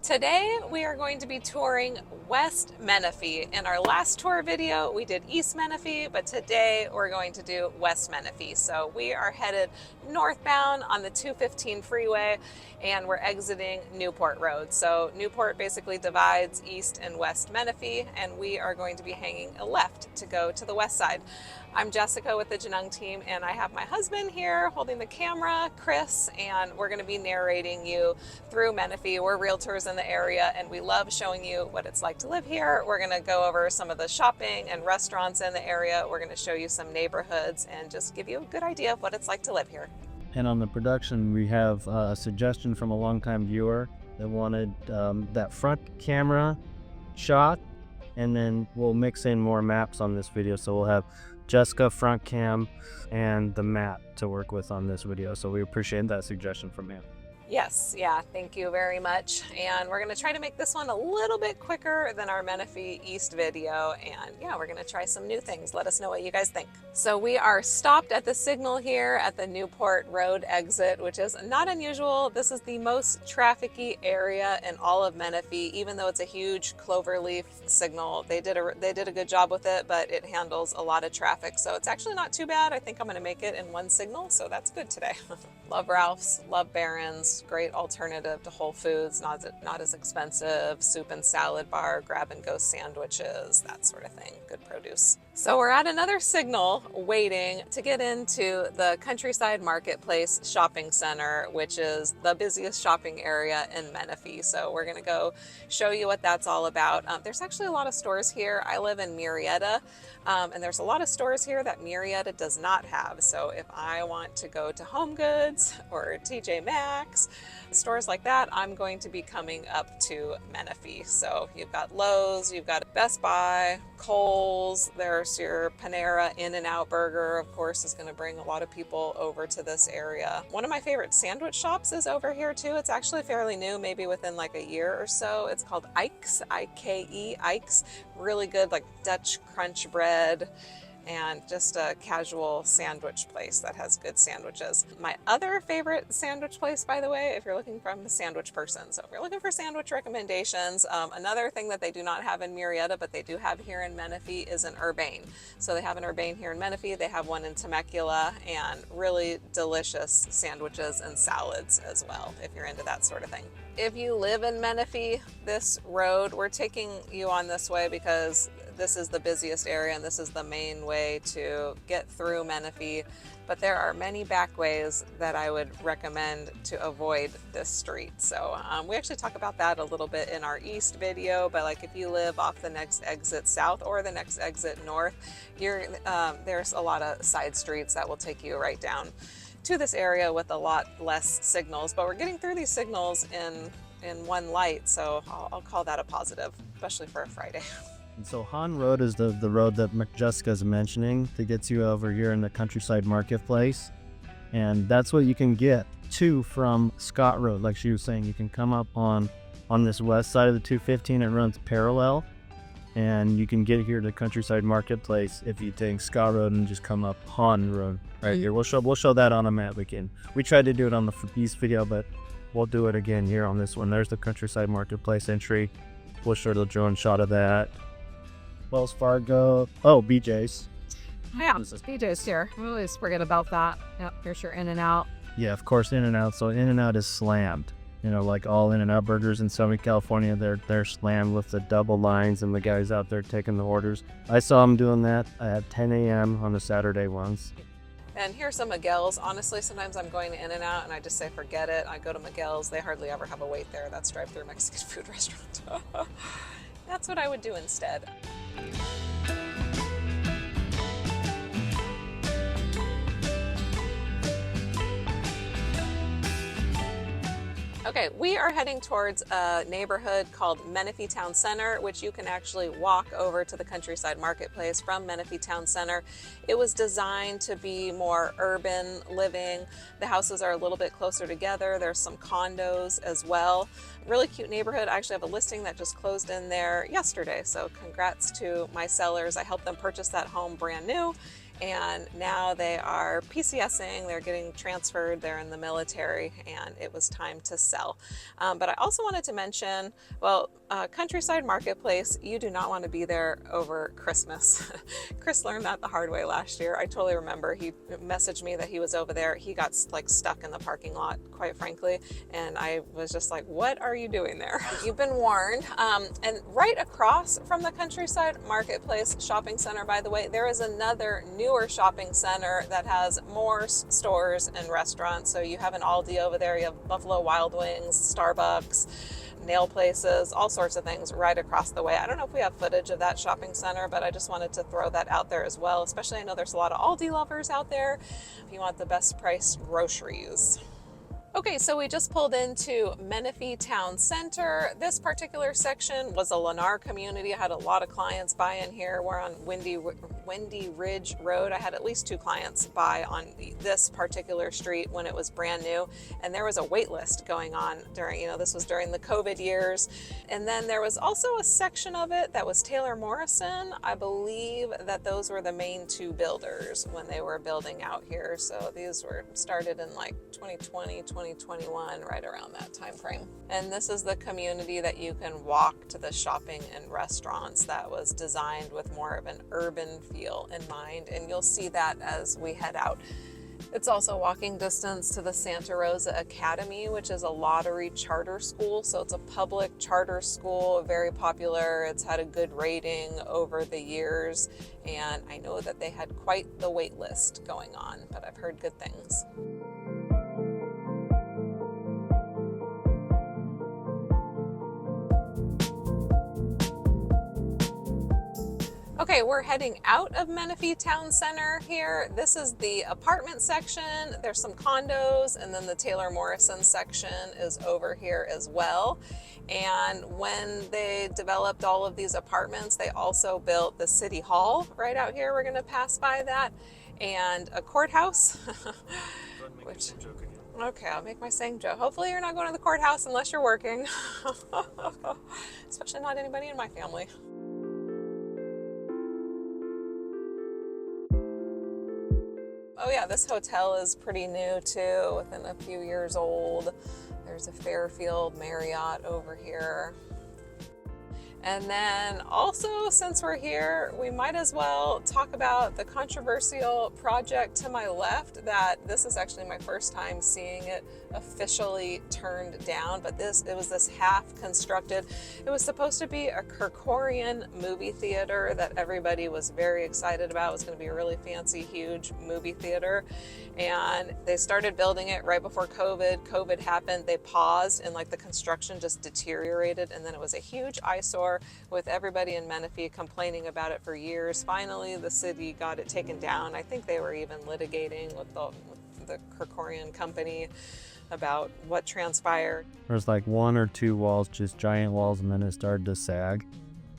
Today we are going to be touring West Menifee. In our last tour video we did East Menifee, but today we're going to do West Menifee. So we are headed northbound on the 215 freeway and we're exiting Newport Road. So Newport basically divides East and West Menifee, and we are going to be hanging a left to go to the west side. I'm Jessica with the Genung team, and I have my husband here holding the camera, Chris, and we're going to be narrating you through Menifee. We're realtors in the area, and we love showing you what it's like to live here. We're going to go over some of the shopping and restaurants in the area. We're going to show you some neighborhoods and just give you a good idea of what it's like to live here. And on the production, we have a suggestion from a longtime viewer that wanted that front camera shot, and then we'll mix in more maps on this video. So we'll have Jessica front cam and the map to work with on this video. So we appreciate that suggestion from him. Yes, yeah, thank you very much. And we're going to try to make this one a little bit quicker than our Menifee East video. And yeah, we're going to try some new things. Let us know what you guys think. So we are stopped at the signal here at the Newport Road exit, which is not unusual. This is the most trafficy area in all of Menifee, even though it's a huge cloverleaf signal. They did a good job with it, but it handles a lot of traffic. So it's actually not too bad. I think I'm going to make it in one signal, so that's good today. Love Ralph's, love Barron's. Great alternative to Whole Foods, not as expensive. Soup and salad bar, grab and go sandwiches, that sort of thing. Good produce. So we're at another signal waiting to get into the Countryside Marketplace Shopping Center, which is the busiest shopping area in Menifee. So we're going to go show you what that's all about. There's actually a lot of stores here. I live in Murrieta, and there's a lot of stores here that Murrieta does not have. So if I want to go to Home Goods or TJ Maxx, stores like that, I'm going to be coming up to Menifee. So you've got Lowe's, you've got Best Buy, Kohl's, there's your Panera In-N-Out Burger, of course, is going to bring a lot of people over to this area. One of my favorite sandwich shops is over here too. It's actually fairly new, maybe within like a year or so. It's called Ike's, I-K-E, Ike's. Really good, like Dutch crunch bread, and just a casual sandwich place that has good sandwiches. My other favorite sandwich place, by the way, if you're looking for a sandwich person, so if you're looking for sandwich recommendations, another thing that they do not have in Murrieta, but they do have here in Menifee, is an Urbane. So they have an Urbane here in Menifee, they have one in Temecula, and really delicious sandwiches and salads as well, if you're into that sort of thing. If you live in Menifee, this road, we're taking you on this way because this is the busiest area and this is the main way to get through Menifee, but there are many back ways that I would recommend to avoid this street. So we actually talk about that a little bit in our East video, but like if you live off the next exit south or the next exit north, there's a lot of side streets that will take you right down to this area with a lot less signals, but we're getting through these signals in one light, so I'll call that a positive, especially for a Friday. And so Han Road is the road that Jessica's mentioning that gets you over here in the Countryside Marketplace. And that's what you can get to from Scott Road. Like she was saying, you can come up on this west side of the 215. It runs parallel. And you can get here to Countryside Marketplace if you take Scott Road and just come up Han Road right here. We'll show that on a map again. We tried to do it on the East video, but we'll do it again here on this one. There's the Countryside Marketplace entry. We'll show the drone shot of that. Wells Fargo. Oh, BJ's. Yeah, BJ's here. We always forget about that. Yep, here's your In-N-Out. Yeah, of course, In-N-Out. So In-N-Out is slammed. You know, like all In-N-Out burgers in Southern California, they're slammed with the double lines and the guys out there taking the orders. I saw them doing that at 10 a.m. on the Saturday ones. And here's some Miguel's. Honestly, sometimes I'm going to In-N-Out and I just say, forget it. I go to Miguel's. They hardly ever have a wait there. That's drive-through Mexican food restaurant. That's what I would do instead. Okay, we are heading towards a neighborhood called Menifee Town Center, which you can actually walk over to the Countryside Marketplace from Menifee Town Center. It was designed to be more urban living. The houses are a little bit closer together. There's some condos as well. Really cute neighborhood. I actually have a listing that just closed in there yesterday, so congrats to my sellers. I helped them purchase that home brand new, and now they are PCSing, they're getting transferred, they're in the military, and it was time to sell. But I also wanted to mention, well, Countryside Marketplace, you do not want to be there over Christmas. Chris learned that the hard way last year. I totally remember he messaged me that he was over there. He got like stuck in the parking lot, quite frankly, and I was just like, what are you doing there? You've been warned. And right across from the Countryside Marketplace shopping center, by the way, there is another newer shopping center that has more stores and restaurants. So you have an Audie over there, you have Buffalo Wild Wings, Starbucks, nail places, all sorts of things right across the way. I don't know if we have footage of that shopping center, but I just wanted to throw that out there as well. Especially, I know there's a lot of Aldi lovers out there if you want the best price groceries. Okay, so we just pulled into Menifee Town Center. This particular section was a Lennar community. I had a lot of clients buy in here. We're on Windy Ridge Road. I had at least 2 clients buy on this particular street when it was brand new. And there was a wait list going on during, this was during the COVID years. And then there was also a section of it that was Taylor Morrison. I believe that those were the main 2 builders when they were building out here. So these were started in like 2020, 2021, right around that time frame. And this is the community that you can walk to the shopping and restaurants that was designed with more of an urban feel in mind. And you'll see that as we head out. It's also walking distance to the Santa Rosa Academy, which is a lottery charter school. So it's a public charter school, very popular. It's had a good rating over the years. And I know that they had quite the wait list going on, but I've heard good things. Okay, we're heading out of Menifee Town Center here. This is the apartment section. There's some condos, and then the Taylor Morrison section is over here as well. And when they developed all of these apartments, they also built the city hall right out here. We're gonna pass by that, and a courthouse. Okay, I'll make my same joke. Hopefully you're not going to the courthouse unless you're working. Especially not anybody in my family. Oh yeah, this hotel is pretty new too, within a few years old. There's a Fairfield Marriott over here. And then also, since we're here, we might as well talk about the controversial project to my left. That this is actually my first time seeing it officially turned down, but it was this half constructed. It was supposed to be a Kerkorian movie theater that everybody was very excited about. It was going to be a really fancy, huge movie theater. And they started building it right before COVID. COVID happened, they paused, and like the construction just deteriorated. And then it was a huge eyesore with everybody in Menifee complaining about it for years. Finally, the city got it taken down. I think they were even litigating with the Kerkorian company about what transpired. There's like 1 or 2 walls, just giant walls, and then it started to sag.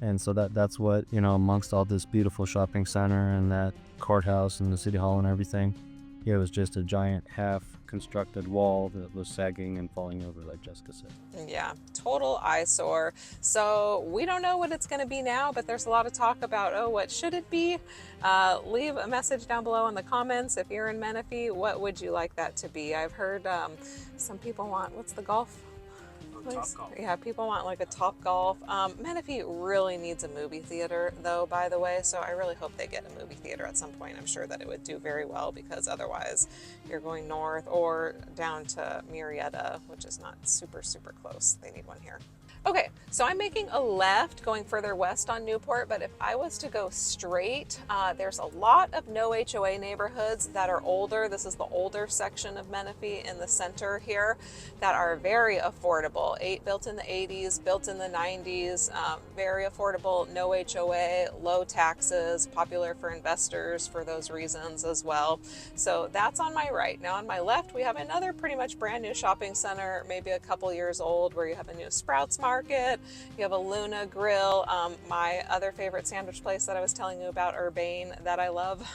And so that's what, amongst all this beautiful shopping center and that courthouse and the city hall and everything, it was just a giant half constructed wall that was sagging and falling over, like Jessica said. Yeah, total eyesore. So we don't know what it's going to be now, but there's a lot of talk about, what should it be? Leave a message down below in the comments. If you're in Menifee, what would you like that to be? I've heard some people want, what's the golf place? Yeah, people want like a Top Golf. Menifee really needs a movie theater though, by the way, so I really hope they get a movie theater at some point. I'm sure that it would do very well, because otherwise you're going north or down to Murrieta, which is not super close. They need one here. Okay, so I'm making a left going further west on Newport, but if I was to go straight, there's a lot of no HOA neighborhoods that are older. This is the older section of Menifee in the center here that are very affordable. Built in the 80s, built in the 90s, very affordable, no HOA, low taxes, popular for investors for those reasons as well. So that's on my right. Now on my left, we have another pretty much brand new shopping center, maybe a couple years old, where you have a new Sprouts Market, you have a Luna Grill, my other favorite sandwich place that I was telling you about, Urbane, that I love.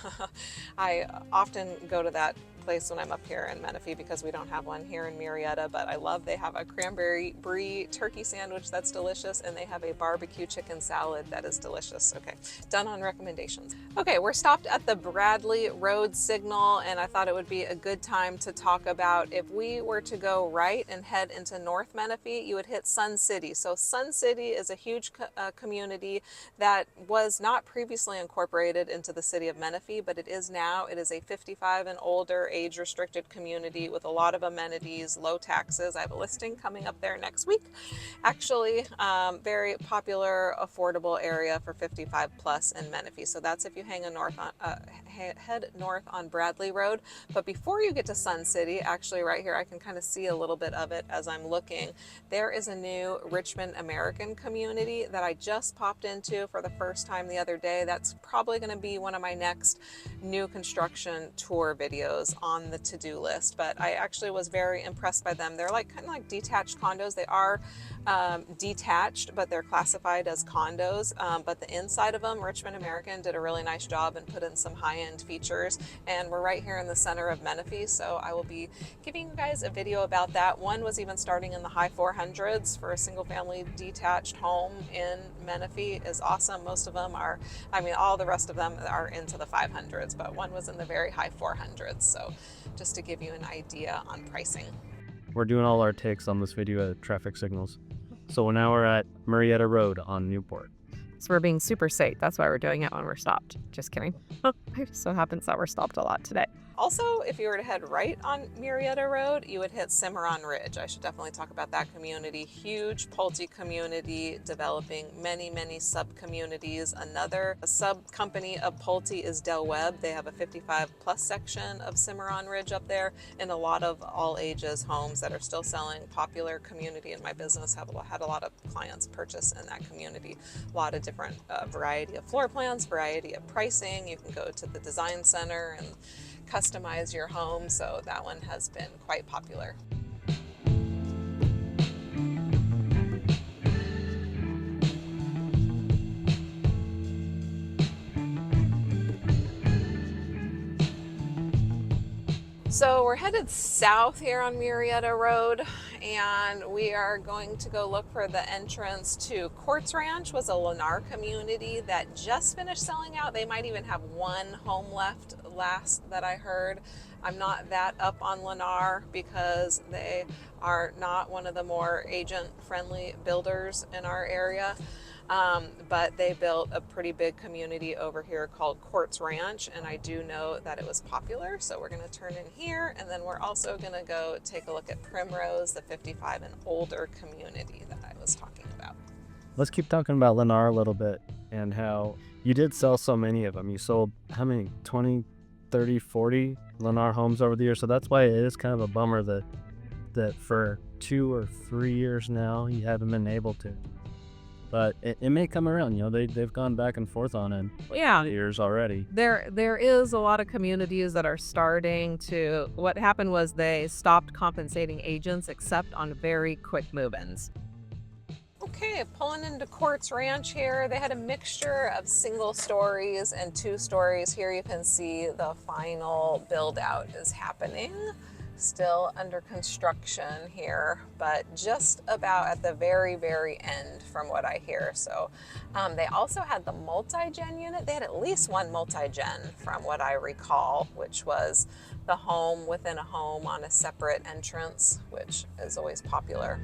I often go to that place when I'm up here in Menifee because we don't have one here in Murrieta, but I love they have a cranberry brie turkey sandwich that's delicious, and they have a barbecue chicken salad that is delicious. Okay, done on recommendations. Okay, we're stopped at the Bradley Road signal, and I thought it would be a good time to talk about if we were to go right and head into North Menifee, you would hit Sun City. So Sun City is a huge community that was not previously incorporated into the city of Menifee, but it is now. It is a 55 and older age restricted community with a lot of amenities, low taxes. I have a listing coming up there next week. Actually, very popular, affordable area for 55 plus in Menifee. So that's if you head north on Bradley Road. But before you get to Sun City, actually right here, I can kind of see a little bit of it as I'm looking. There is a new Richmond American community that I just popped into for the first time the other day. That's probably going to be one of my next new construction tour videos on the to-do list, but I actually was very impressed by them. They're like kind of like detached condos. They are detached, but they're classified as condos. But the inside of them, Richmond American did a really nice job and put in some high-end features. And we're right here in the center of Menifee, so I will be giving you guys a video about that. One was even starting in the high 400s for a single-family detached home in Menifee is awesome. Most of them are, I mean, all the rest of them are into the 500s, but one was in the very high 400s. So just to give you an idea on pricing. We're doing all our takes on this video at traffic signals. So now we're at Murrieta Road on Newport. So we're being super safe. That's why we're doing it when we're stopped. Just kidding. It just so happens that we're stopped a lot today. Also, if you were to head right on Murrieta Road, you would hit Cimarron Ridge. I should definitely talk about that community. Huge Pulte community, developing many, many sub-communities. Another sub-company of Pulte is Del Webb. They have a 55 plus section of Cimarron Ridge up there, and a lot of all ages homes that are still selling. Popular community in my business. Had a lot of clients purchase in that community. A lot of different variety of floor plans, variety of pricing. You can go to the design center and customize your home, so that one has been quite popular. So we're headed south here on Murrieta Road, and we are going to go look for the entrance to Quartz Ranch. Was a Lennar community that just finished selling out. They might even have one home left last that I heard. I'm not that up on Lennar because they are not one of the more agent-friendly builders in our area. But they built a pretty big community over here called Quartz Ranch, and I do know that it was popular, so we're going to turn in here, and then we're also going to go take a look at Primrose, the 55 and older community that I was talking about. Let's keep talking about Lennar a little bit and how you did sell so many of them. You sold how many? 20, 30, 40 Lennar homes over the years, so that's why it is kind of a bummer that for 2 or 3 years now you haven't been able to. But it may come around, they've gone back and forth on it. Yeah, Years already. there is a lot of communities that are starting to. What happened was they stopped compensating agents except on very quick move-ins. Okay, pulling into Quartz Ranch here. They had a mixture of single stories and 2 stories. Here you can see the final build out is happening. Still under construction here, but just about at the very, very end from what I hear. So they also had the multi-gen unit. They had at least one multi-gen from what I recall, which was the home within a home on a separate entrance, which is always popular.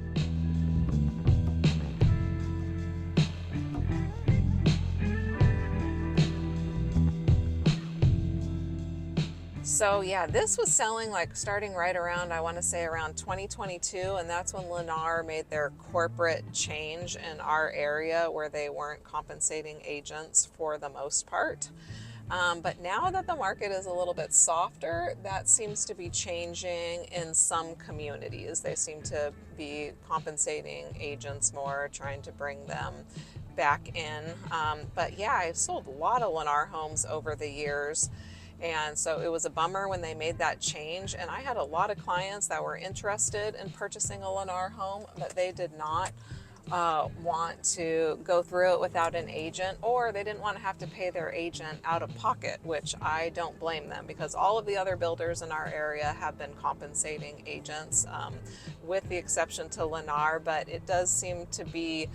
So yeah, this was selling like starting right around, I want to say around 2022, and that's when Lennar made their corporate change in our area where they weren't compensating agents for the most part. But now that the market is a little bit softer, that seems to be changing in some communities. They seem to be compensating agents more, trying to bring them back in. But yeah, I've sold a lot of Lennar homes over the years. And so it was a bummer when they made that change. And I had a lot of clients that were interested in purchasing a Lennar home, but they did not want to go through it without an agent, or they didn't want to have to pay their agent out of pocket, which I don't blame them, because all of the other builders in our area have been compensating agents, with the exception to Lennar, but it does seem to be,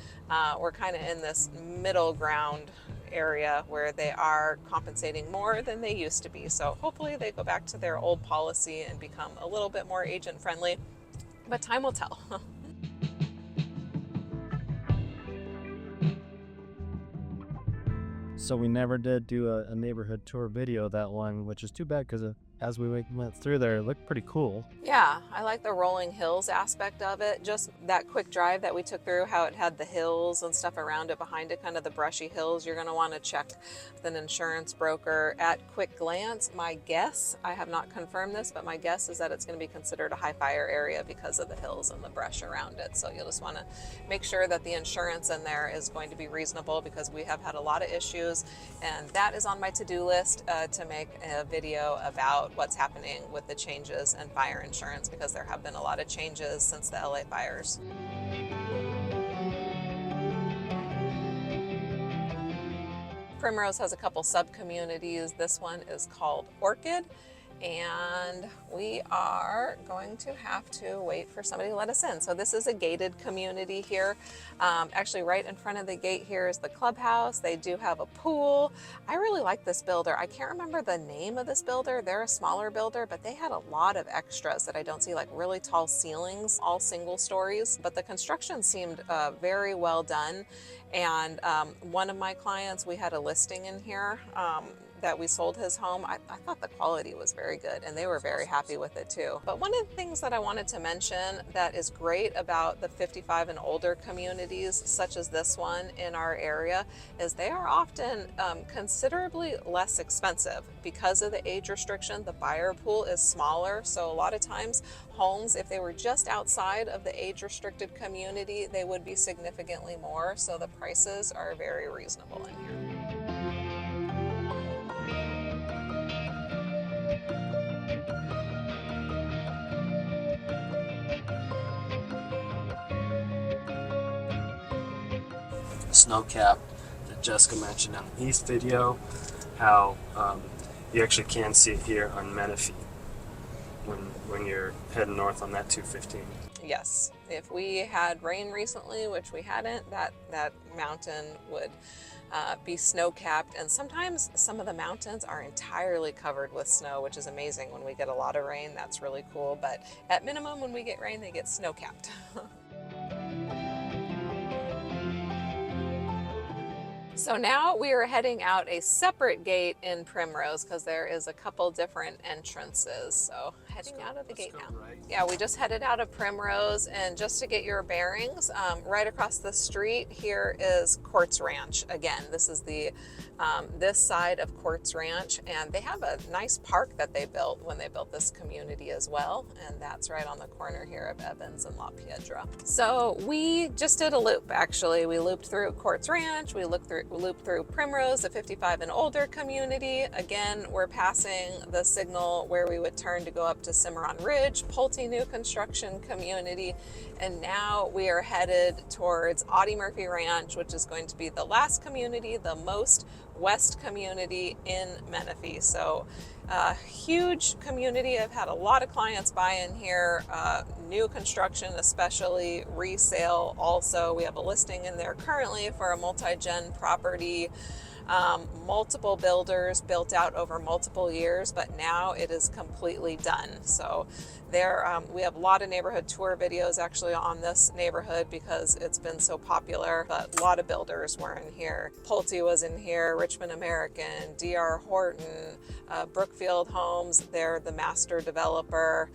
we're kind of in this middle ground area where they are compensating more than they used to be. So hopefully they go back to their old policy and become a little bit more agent friendly, but time will tell. So we never did do a neighborhood tour video, that one, which is too bad because as we went through there, it looked pretty cool. Yeah, I like the rolling hills aspect of it. Just that quick drive that we took through, how it had the hills and stuff around it, behind it, kind of the brushy hills. You're going to want to check with an insurance broker. At quick glance, my guess, I have not confirmed this, but my guess is that it's going to be considered a high fire area because of the hills and the brush around it. So you'll just want to make sure that the insurance in there is going to be reasonable, because we have had a lot of issues, and that is on my to-do list, to make a video about what's happening with the changes in fire insurance, because there have been a lot of changes since the LA fires. Primrose has a couple sub-communities. This one is called Orchid, and we are going to have to wait for somebody to let us in. So this is a gated community here. Actually, right in front of the gate here is the clubhouse. They do have a pool. I really like this builder. I can't remember the name of this builder. They're a smaller builder, but they had a lot of extras that I don't see, like really tall ceilings, all single stories. But the construction seemed very well done. And one of my clients, we had a listing in here that we sold his home. I thought the quality was very good, and they were very happy with it too. But one of the things that I wanted to mention that is great about the 55 and older communities, such as this one in our area, is they are often considerably less expensive. Because of the age restriction, the buyer pool is smaller. So a lot of times homes, if they were just outside of the age restricted community, they would be significantly more. So the prices are very reasonable in here. Snow cap that Jessica mentioned in the East video, how you actually can see it here on Menifee when you're heading north on that 215. Yes, if we had rain recently, which we hadn't, that mountain would be snow capped, and sometimes some of the mountains are entirely covered with snow, which is amazing. When we get a lot of rain, that's really cool, but at minimum when we get rain, they get snow capped. So now we are heading out a separate gate in Primrose, because there is a couple different entrances. So heading out of the gate now. Right. Yeah, we just headed out of Primrose, and just to get your bearings, right across the street here is Quartz Ranch. Again, this is the this side of Quartz Ranch, and they have a nice park that they built when they built this community as well, and that's right on the corner here of Evans and La Piedra. So we just did a loop. Actually, we looped through Quartz Ranch, we looped through Primrose, the 55 and older community. Again, we're passing the signal where we would turn to go up to Cimarron Ridge, Pulte new construction community, and now we are headed towards Audie Murphy Ranch, which is going to be the last community, the most west community in Menifee. So huge community. I've had a lot of clients buy in here, new construction, especially resale. Also, we have a listing in there currently for a multi-gen property. Multiple builders built out over multiple years, but now it is completely done. So there, we have a lot of neighborhood tour videos actually on this neighborhood because it's been so popular, but a lot of builders were in here. Pulte was in here, Richmond American, DR Horton, Brookfield Homes, they're the master developer.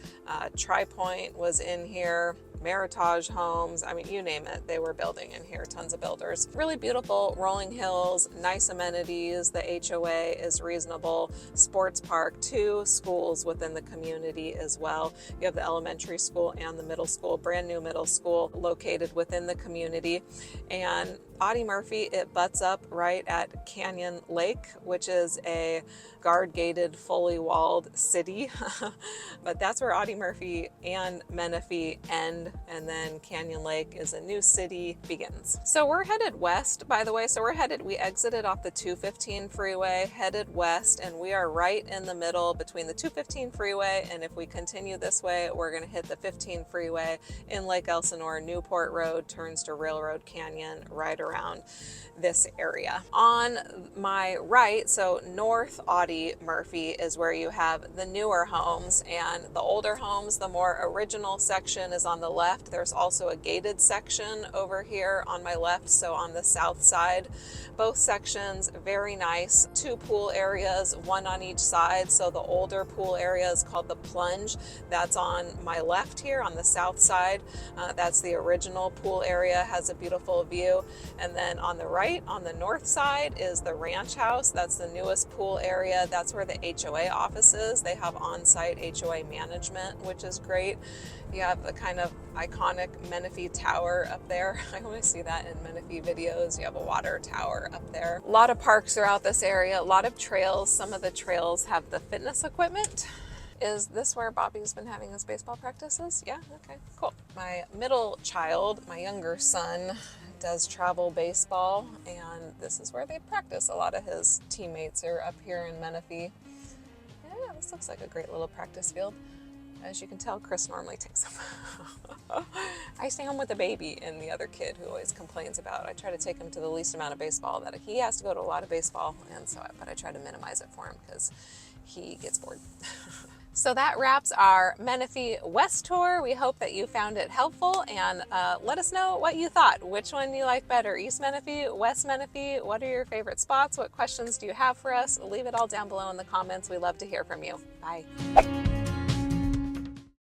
Tri-Point was in here. Meritage Homes, I mean, you name it, they were building in here, tons of builders. Really beautiful rolling hills, nice amenities, the HOA is reasonable, sports park, 2 schools within the community as well. You have the elementary school and the middle school, brand new middle school located within the community. And Audie Murphy, it butts up right at Canyon Lake, which is a guard-gated, fully walled city. But that's where Audie Murphy and Menifee end end, and then Canyon Lake is a new city begins. So we're headed west, by the way. So we exited off the 215 freeway, headed west, and we are right in the middle between the 215 freeway, and if we continue this way, we're gonna hit the 15 freeway in Lake Elsinore. Newport Road turns to Railroad Canyon right around this area. On my right, so north Audie Murphy, is where you have the newer homes, and the older homes, the more original section is on the left. There's also a gated section over here on my left, so on the south side. Both sections very nice. 2 pool areas, 1 on each side. So the older pool area is called the Plunge. That's on my left here on the south side. That's the original pool area, has a beautiful view. And then on the right, on the north side, is the ranch house. That's the newest pool area. That's where the HOA office is. They have on-site HOA management, which is great. You have the kind of iconic Menifee tower up there. I always see that in Menifee videos. You have a water tower up there. A lot of parks throughout this area, a lot of trails. Some of the trails have the fitness equipment. Is this where Bobby's been having his baseball practices? Yeah, okay, cool. My middle child, my younger son, does travel baseball, and this is where they practice. A lot of his teammates are up here in Menifee. Yeah, this looks like a great little practice field. As you can tell, Chris normally takes them. I stay home with the baby and the other kid who always complains about. I try to take him to the least amount of baseball. That he has to go to a lot of baseball, and so but I try to minimize it for him because he gets bored. So that wraps our Menifee West tour. We hope that you found it helpful, and let us know what you thought. Which one you like better, East Menifee, West Menifee? What are your favorite spots? What questions do you have for us? Leave it all down below in the comments. We love to hear from you. Bye.